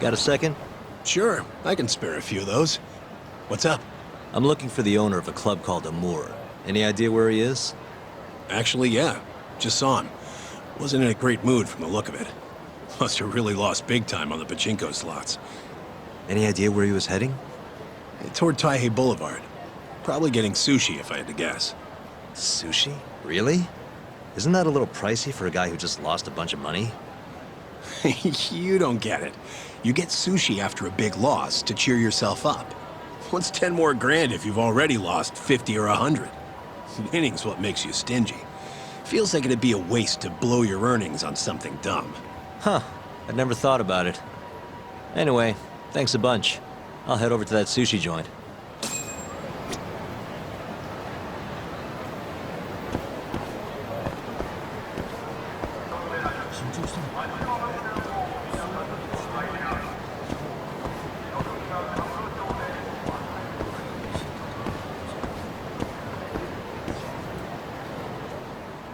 Got a second? Sure, I can spare a few of those. What's up? I'm looking for the owner of a club called Amour. Any idea where he is? Actually, yeah. Just saw him. Wasn't in a great mood from the look of it. Must have really lost big time on the pachinko slots. Any idea where he was heading? Toward Taihei Boulevard. Probably getting sushi, if I had to guess. Sushi? Really? Isn't that a little pricey for a guy who just lost a bunch of money? You don't get it. You get sushi after a big loss to cheer yourself up. What's 10 more grand if you've already lost 50 or 100? Winning's what makes you stingy. Feels like it'd be a waste to blow your earnings on something dumb. Huh. I'd never thought about it. Anyway, thanks a bunch. I'll head over to that sushi joint.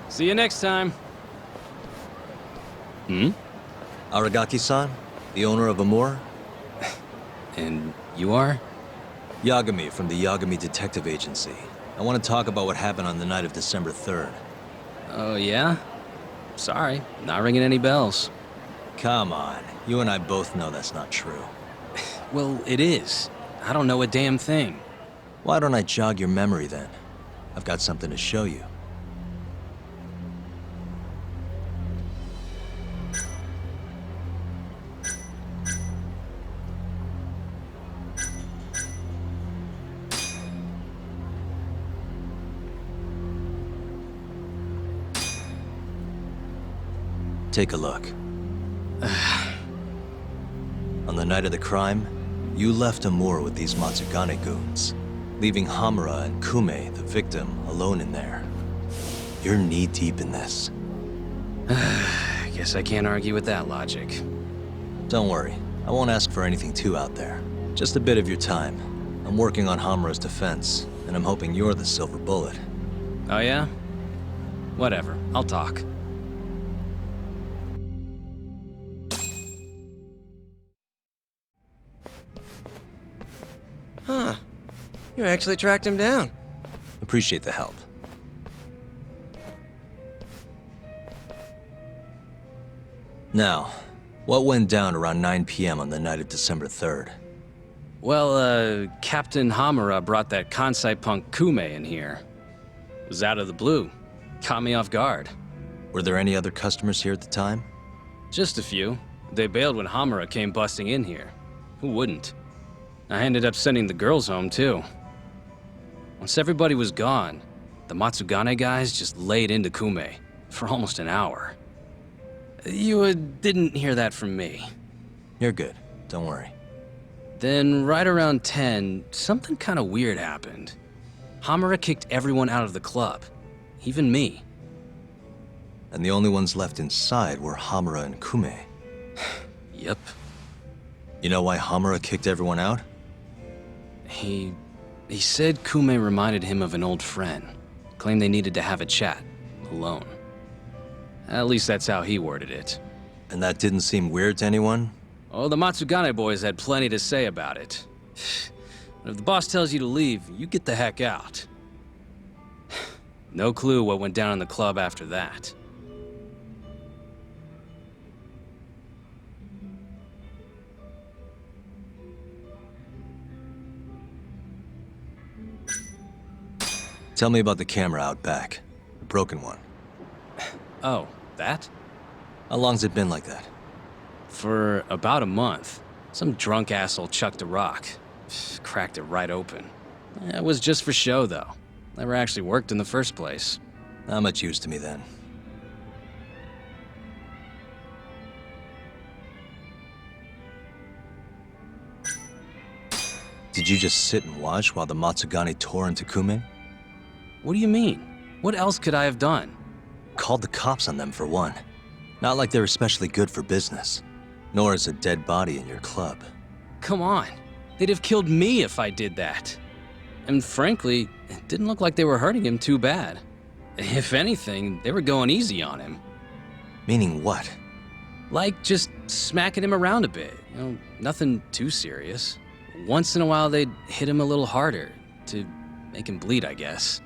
See you next time. Aragaki-san, the owner of Amour? And you are? Yagami from the Yagami Detective Agency. I want to talk about what happened on the night of December 3rd. Oh, yeah? Sorry, not ringing any bells. Come on, you and I both know that's not true. Well, it is. I don't know a damn thing. Why don't I jog your memory then? I've got something to show you. Take a look. On the night of the crime, you left Amour with these Matsugane goons, leaving Hamura and Kume, the victim, alone in there. You're knee-deep in this. Guess I can't argue with that logic. Don't worry, I won't ask for anything too out there. Just a bit of your time. I'm working on Hamura's defense, and I'm hoping you're the silver bullet. Oh, yeah? Whatever, I'll talk. Huh. You actually tracked him down. Appreciate the help. Now, what went down around 9 p.m. on the night of December 3rd? Well, Captain Hamura brought that Kansai punk Kume in here. It was out of the blue. Caught me off guard. Were there any other customers here at the time? Just a few. They bailed when Hamura came busting in here. Who wouldn't? I ended up sending the girls home, too. Once everybody was gone, the Matsugane guys just laid into Kume for almost an hour. You didn't hear that from me. You're good. Don't worry. Then, right around 10, something kind of weird happened. Hamura kicked everyone out of the club, even me. And the only ones left inside were Hamura and Kume. Yep. You know why Hamura kicked everyone out? He said Kume reminded him of an old friend. Claimed they needed to have a chat, alone. At least that's how he worded it. And that didn't seem weird to anyone? Oh, the Matsugane boys had plenty to say about it. But if the boss tells you to leave, you get the heck out. No clue what went down in the club after that. Tell me about the camera out back. The broken one. Oh, that? How long's it been like that? For about a month. Some drunk asshole chucked a rock. Cracked it right open. It was just for show, though. Never actually worked in the first place. Not much use to me then. Did you just sit and watch while the Matsugane tore into Kume? What do you mean? What else could I have done? Called the cops on them for one. Not like they're especially good for business. Nor is a dead body in your club. Come on. They'd have killed me if I did that. And frankly, it didn't look like they were hurting him too bad. If anything, they were going easy on him. Meaning what? Like just smacking him around a bit. You know, nothing too serious. Once in a while, they'd hit him a little harder to make him bleed, I guess.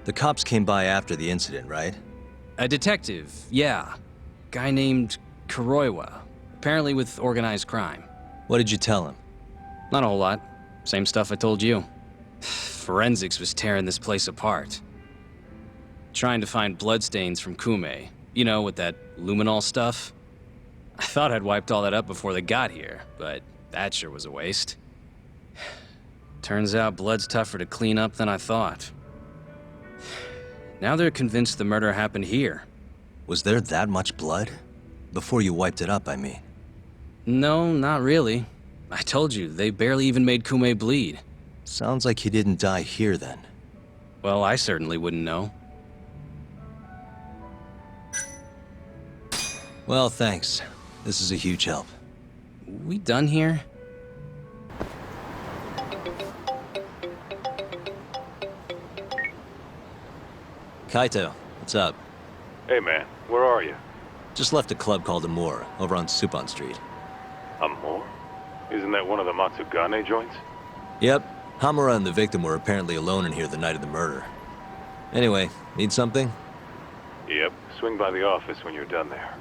The cops came by after the incident, right? A detective, yeah. Guy named Kuroiwa. Apparently with organized crime. What did you tell him? Not a whole lot. Same stuff I told you. Forensics was tearing this place apart. Trying to find bloodstains from Kume. You know, with that luminol stuff. I thought I'd wiped all that up before they got here, but that sure was a waste. Turns out blood's tougher to clean up than I thought. Now they're convinced the murder happened here. Was there that much blood? Before you wiped it up, I mean. No, not really. I told you, they barely even made Kume bleed. Sounds like he didn't die here then. Well, I certainly wouldn't know. Well, thanks. This is a huge help. We done here? Kaito, what's up? Hey man, where are you? Just left a club called Amore, over on Supon Street. Amor? Isn't that one of the Matsugane joints? Yep, Hamura and the victim were apparently alone in here the night of the murder. Anyway, need something? Yep, swing by the office when you're done there.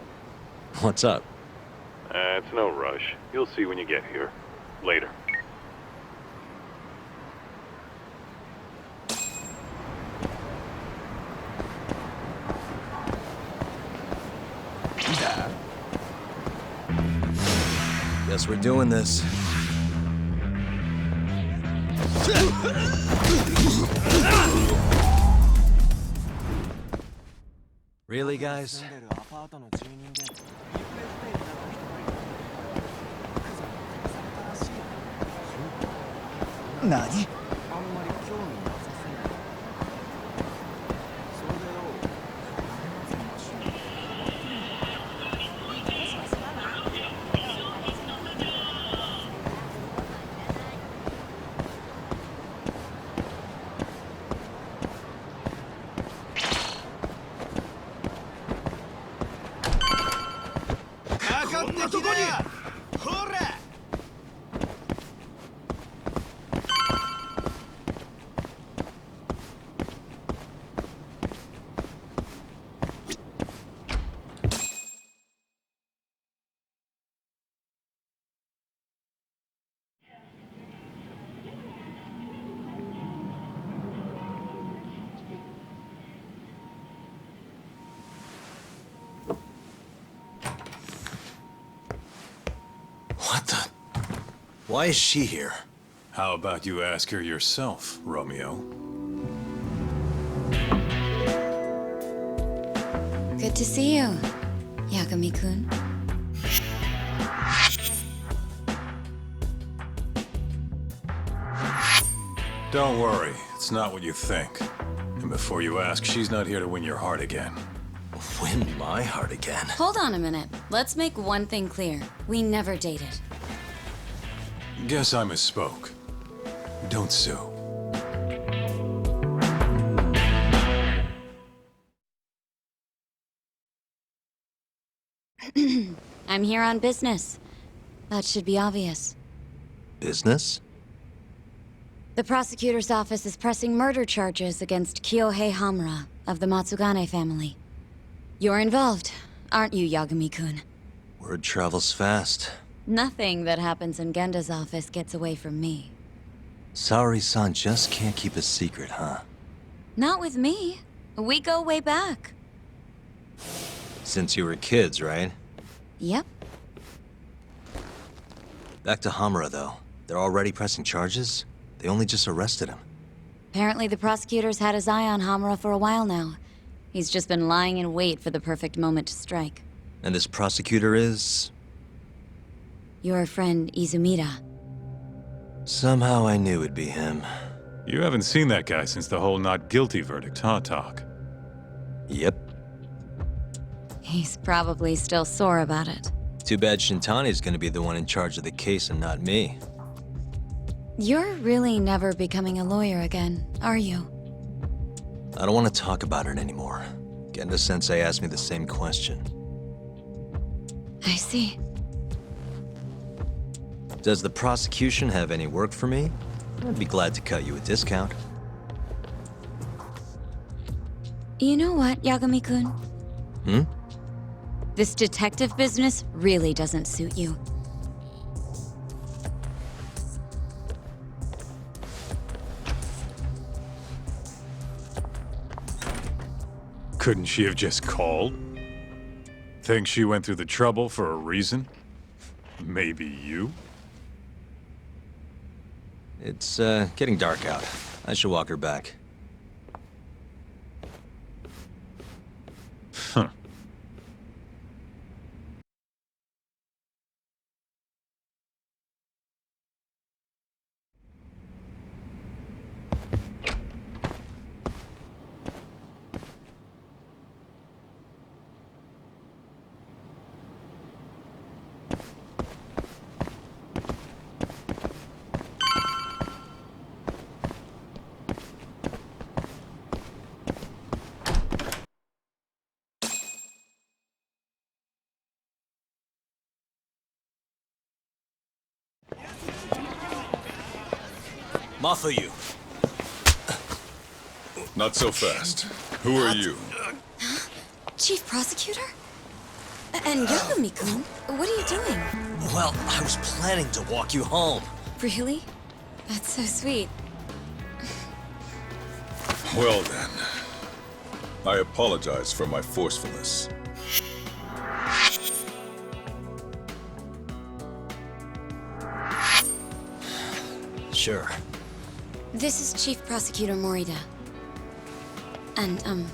What's up? It's no rush. You'll see when you get here. Later. Guess we're doing this. Really, guys? What the? Why is she here? How about you ask her yourself, Romeo? Good to see you, Yagami-kun. Don't worry, it's not what you think. And before you ask, she's not here to win your heart again. Win my heart again. Hold on a minute. Let's make one thing clear. We never dated. Guess I misspoke. Don't sue. I'm here on business. That should be obvious. Business? The prosecutor's office is pressing murder charges against Kyohei Hamura of the Matsugane family. You're involved, aren't you, Yagami-kun? Word travels fast. Nothing that happens in Genda's office gets away from me. Saori-san just can't keep a secret, huh? Not with me. We go way back. Since you were kids, right? Yep. Back to Hamura, though. They're already pressing charges? They only just arrested him. Apparently the prosecutor's had his eye on Hamura for a while now. He's just been lying in wait for the perfect moment to strike. And this prosecutor is... Your friend Izumida. Somehow I knew it'd be him. You haven't seen that guy since the whole not guilty verdict, huh, Talk? Yep. He's probably still sore about it. Too bad Shintani's gonna be the one in charge of the case and not me. You're really never becoming a lawyer again, are you? I don't want to talk about it anymore. Genda-sensei asked me the same question. I see. Does the prosecution have any work for me? I'd be glad to cut you a discount. You know what, Yagami-kun? Hmm? This detective business really doesn't suit you. Couldn't she have just called? Think she went through the trouble for a reason? Maybe you? It's, getting dark out. I should walk her back. Huh. Mafuyu! Not so fast. Who are you? Chief Prosecutor? And Yagami-kun, what are you doing? Well, I was planning to walk you home. Really? That's so sweet. Well then. I apologize for my forcefulness. Sure. This is Chief Prosecutor Morita. And,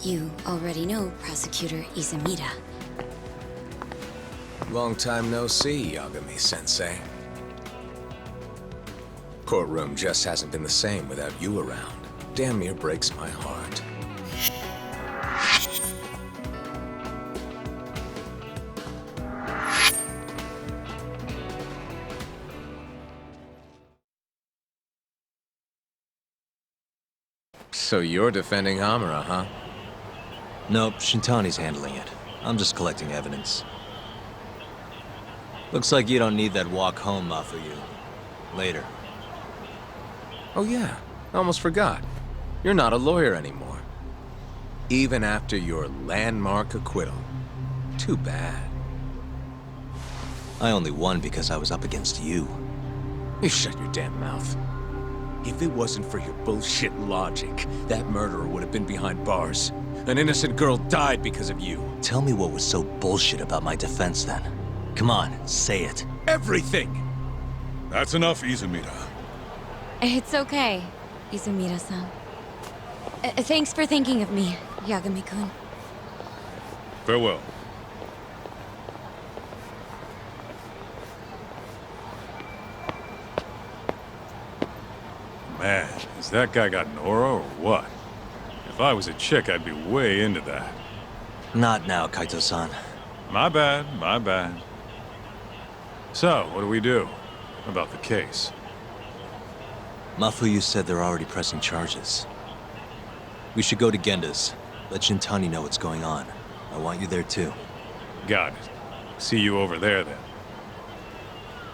you already know Prosecutor Izumida. Long time no see, Yagami-sensei. Courtroom just hasn't been the same without you around. Damn near breaks my heart. So you're defending Hamura, huh? Nope, Shintani's handling it. I'm just collecting evidence. Looks like you don't need that walk home, Mafuyu. Later. Oh yeah, almost forgot. You're not a lawyer anymore. Even after your landmark acquittal. Too bad. I only won because I was up against you. You shut your damn mouth. If it wasn't for your bullshit logic, that murderer would have been behind bars. An innocent girl died because of you. Tell me what was so bullshit about my defense then. Come on, say it. Everything! That's enough, Izumida. It's okay, Izumida-san. Thanks for thinking of me, Yagami-kun. Farewell. Man, has that guy got an aura or what? If I was a chick, I'd be way into that. Not now, Kaito-san. My bad, my bad. So, what do we do about the case? Mafuyu said they're already pressing charges. We should go to Genda's. Let Shintani know what's going on. I want you there too. Got it. See you over there then.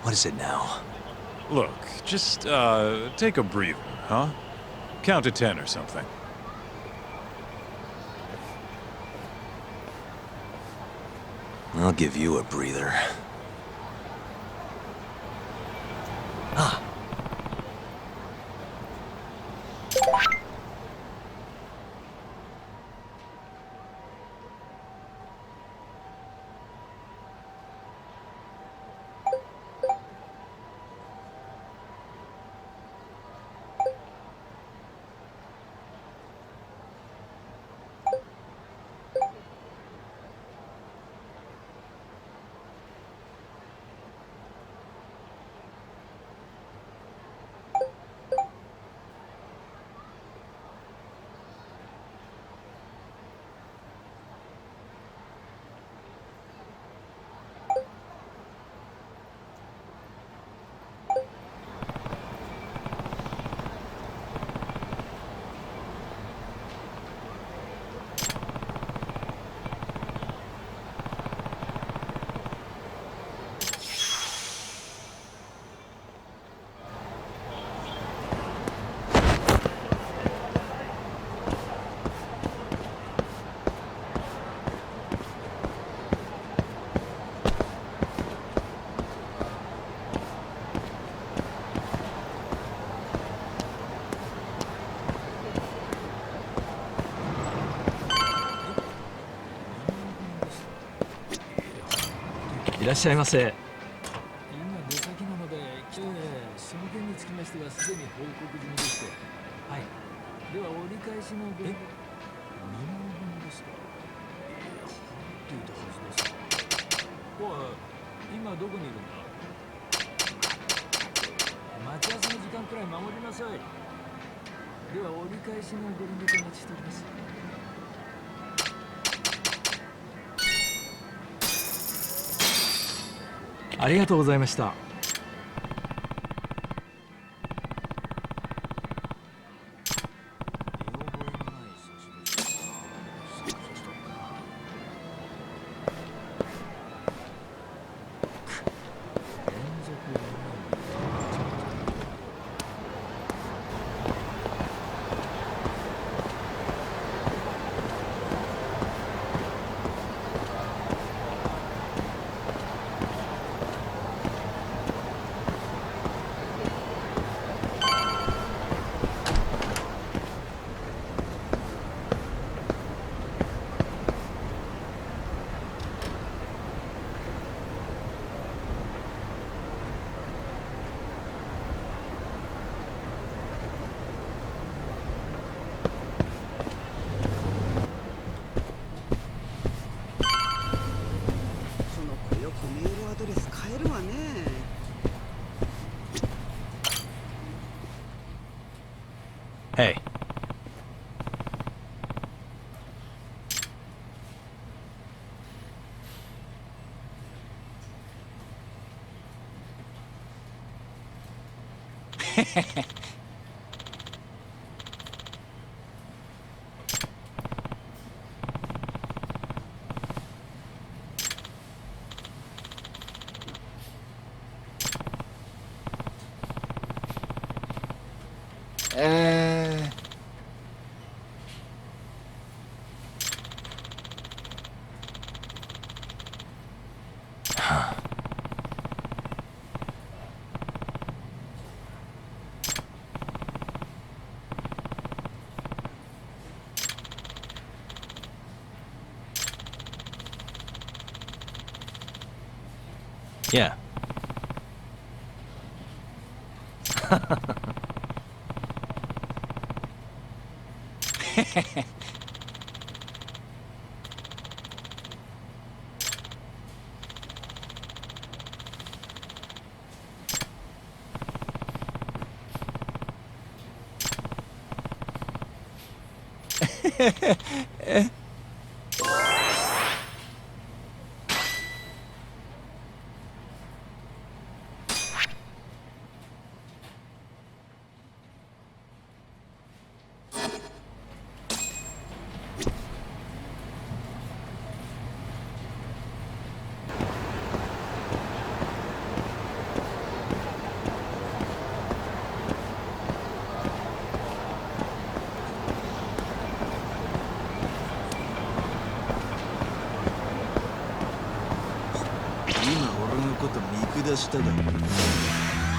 What is it now? Look, just, take a breather, huh? Count to 10 or something. I'll give you a breather. Ah! いらっしゃいませ。今出先なので、その件につきましてはすでに報告済みでして。はい。では折り返しのご。2万分ですか。入っていたはずです。おい、今どこにいるんだ。待ち合わせの時間くらい守りなさい。では折り返しのご連絡お待ちしております。ありがとうございました。Hey. Yeah.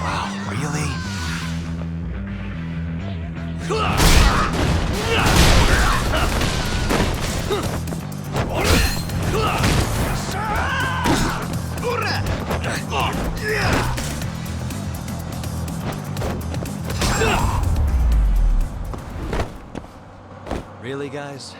Wow, really? Really, guys?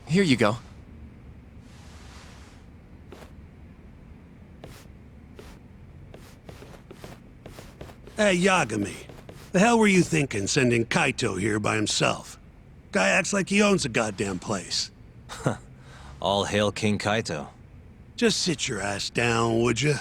Here you go. Hey, Yagami. The hell were you thinking sending Kaito here by himself? Guy acts like he owns the goddamn place. All hail King Kaito. Just sit your ass down, would you?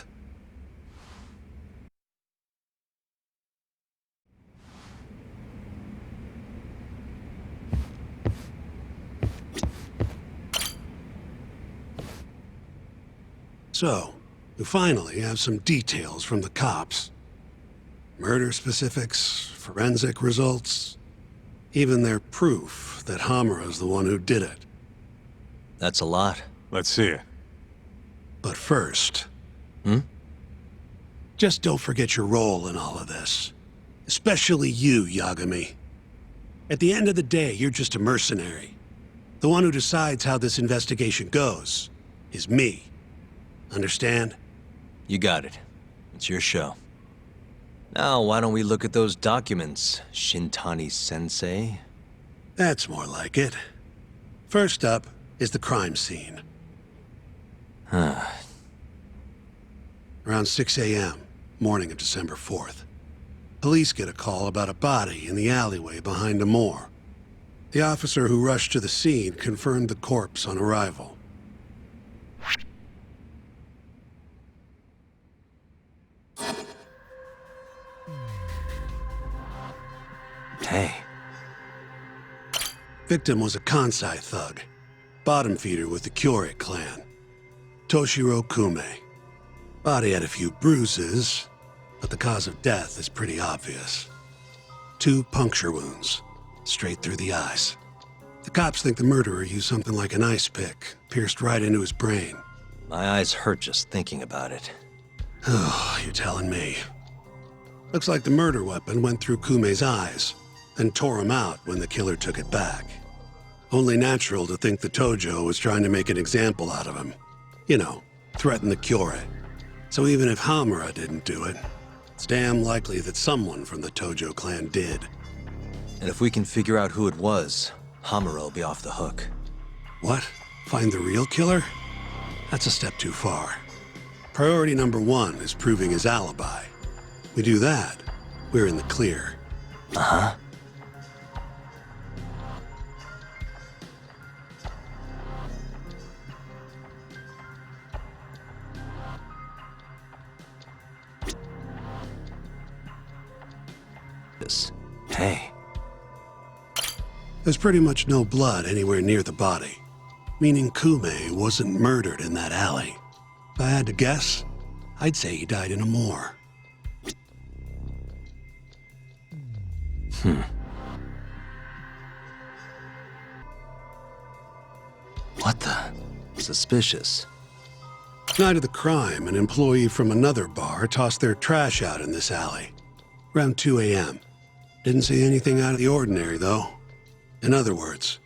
So, we finally have some details from the cops. Murder specifics, forensic results, even their proof that Hamura's the one who did it. That's a lot. Let's see it. But first... Hmm? Just don't forget your role in all of this. Especially you, Yagami. At the end of the day, you're just a mercenary. The one who decides how this investigation goes is me. Understand? You got it. It's your show. Now, why don't we look at those documents, Shintani-sensei? That's more like it. First up is the crime scene. Around 6 a.m., morning of December 4th. Police get a call about a body in the alleyway behind a moor. The officer who rushed to the scene confirmed the corpse on arrival. Hey. Victim was a Kansai thug, bottom feeder with the Kyorei clan. Toshiro Kume. Body had a few bruises, but the cause of death is pretty obvious. 2 puncture wounds, straight through the eyes. The cops think the murderer used something like an ice pick, pierced right into his brain. My eyes hurt just thinking about it. Oh, you're telling me. Looks like the murder weapon went through Kume's eyes, then tore him out when the killer took it back. Only natural to think the Tojo was trying to make an example out of him. You know, threaten the Kyorei. So even if Hamura didn't do it, it's damn likely that someone from the Tojo clan did. And if we can figure out who it was, Hamura will be off the hook. What? Find the real killer? That's a step too far. Priority number 1 is proving his alibi. We do that, we're in the clear. Uh-huh. Hey. There's pretty much no blood anywhere near the body, meaning Kume wasn't murdered in that alley. If I had to guess, I'd say he died in a moor. What the? Suspicious. Night of the crime, an employee from another bar tossed their trash out in this alley. Around 2 a.m. Didn't see anything out of the ordinary, though. In other words,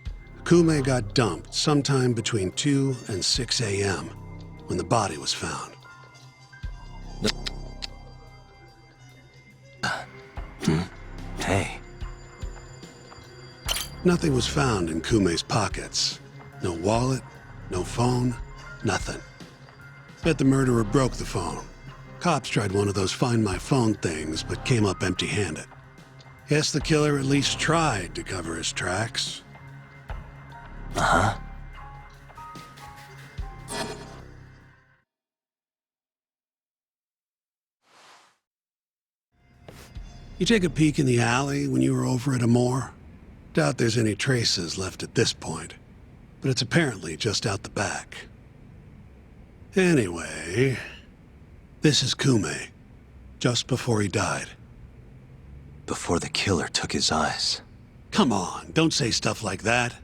Kume got dumped sometime between 2 and 6 a.m. when the body was found. Hey. Nothing was found in Kume's pockets. No wallet, no phone, nothing. Bet the murderer broke the phone. Cops tried one of those Find My Phone things, but came up empty-handed. Guess the killer at least tried to cover his tracks. Uh-huh. You take a peek in the alley when you were over at Amore? Doubt there's any traces left at this point, but it's apparently just out the back. Anyway, this is Kume, just before he died. Before the killer took his eyes. Come on, don't say stuff like that.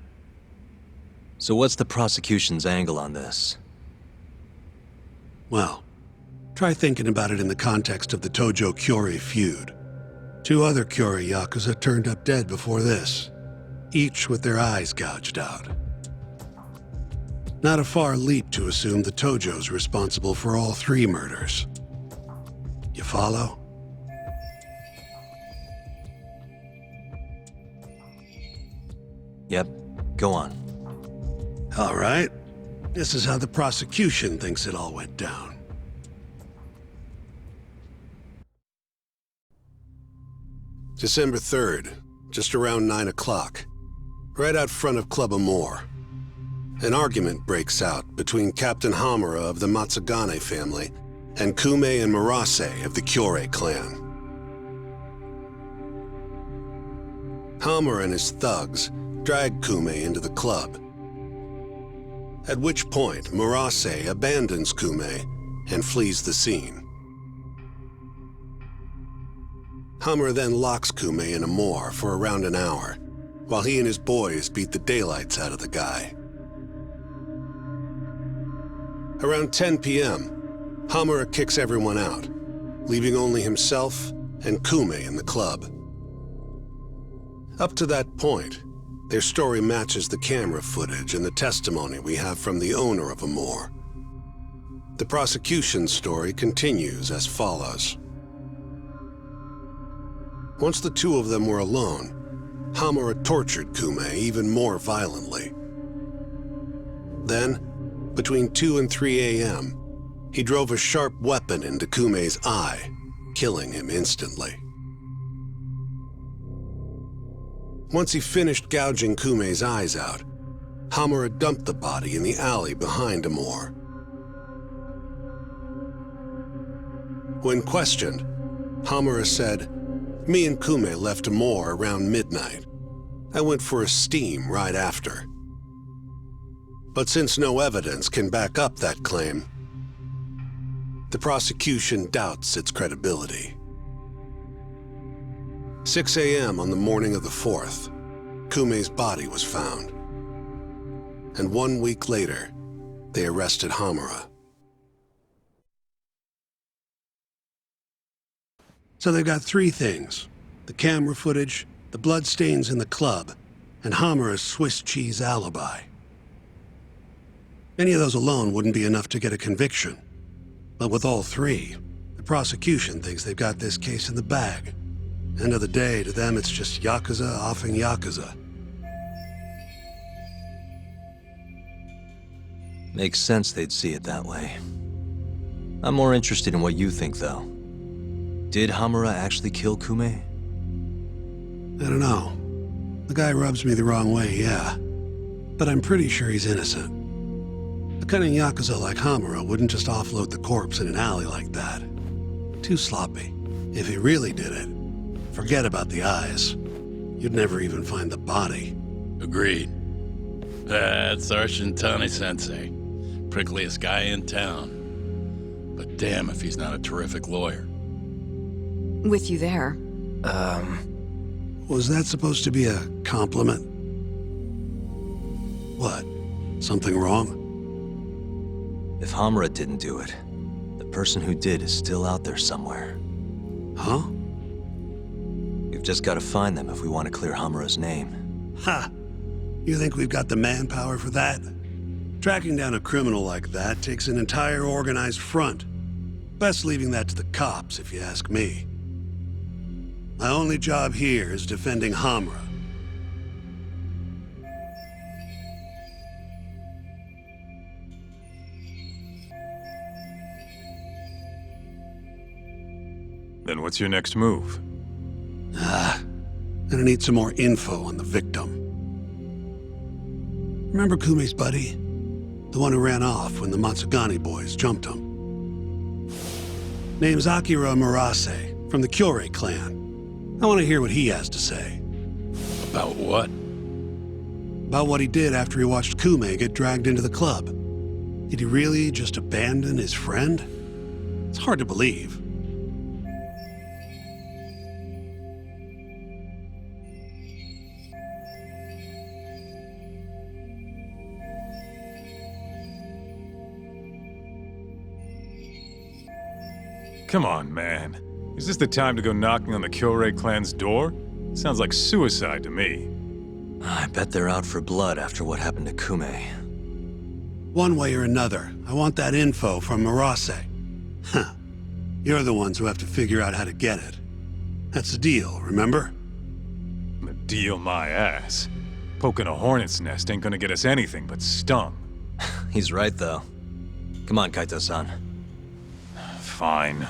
So what's the prosecution's angle on this? Well, try thinking about it in the context of the Tojo Kyorei feud. 2 other Kyorei Yakuza turned up dead before this, each with their eyes gouged out. Not a far leap to assume the Tojo's responsible for all 3 murders. You follow? Yep, go on. All right. This is how the prosecution thinks it all went down. December 3rd, just around 9 o'clock, right out front of Club Amore. An argument breaks out between Captain Hamura of the Matsugane family and Kume and Murase of the Kyorei clan. Hamura and his thugs drag Kume into the club, at which point Murase abandons Kume and flees the scene. Hamura then locks Kume in Amore for around an hour, while he and his boys beat the daylights out of the guy. Around 10 p.m., Hamura kicks everyone out, leaving only himself and Kume in the club. Up to that point, their story matches the camera footage and the testimony we have from the owner of Amor. The prosecution's story continues as follows. Once the two of them were alone, Hamura tortured Kume even more violently. Then, between 2 and 3 a.m., he drove a sharp weapon into Kume's eye, killing him instantly. Once he finished gouging Kume's eyes out, Hamura dumped the body in the alley behind Amor. When questioned, Hamura said, "Me and Kume left Amor around midnight. I went for a steam right after." But since no evidence can back up that claim, the prosecution doubts its credibility. 6 a.m. on the morning of the 4th, Kume's body was found. And 1 week later, they arrested Hamura. So they've got three things: the camera footage, the bloodstains in the club, and Hamura's Swiss cheese alibi. Any of those alone wouldn't be enough to get a conviction. But with all three, the prosecution thinks they've got this case in the bag. End of the day, to them it's just Yakuza offing Yakuza. Makes sense they'd see it that way. I'm more interested in what you think, though. Did Hamura actually kill Kume? I don't know. The guy rubs me the wrong way, yeah. But I'm pretty sure he's innocent. A cunning Yakuza like Hamura wouldn't just offload the corpse in an alley like that. Too sloppy. If he really did it, forget about the eyes. You'd never even find the body. Agreed. That's our Shintani-sensei. Prickliest guy in town. But damn if he's not a terrific lawyer. With you there. Was that supposed to be a compliment? What? Something wrong? If Hamura didn't do it, the person who did is still out there somewhere. Huh? We've just got to find them if we want to clear Hamura's name. Ha! You think we've got the manpower for that? Tracking down a criminal like that takes an entire organized front. Best leaving that to the cops, if you ask me. My only job here is defending Hamura. Then what's your next move? Gonna need some more info on the victim. Remember Kume's buddy? The one who ran off when the Matsugane boys jumped him. Name's Akira Murase, from the Kyorei clan. I want to hear what he has to say. About what? About what he did after he watched Kume get dragged into the club. Did he really just abandon his friend? It's hard to believe. Come on, man. Is this the time to go knocking on the Kyorei clan's door? Sounds like suicide to me. I bet they're out for blood after what happened to Kume. One way or another, I want that info from Murase. Huh. You're the ones who have to figure out how to get it. That's the deal, remember? The deal my ass. Poking a hornet's nest ain't gonna get us anything but stung. He's right, though. Come on, Kaito-san. Fine.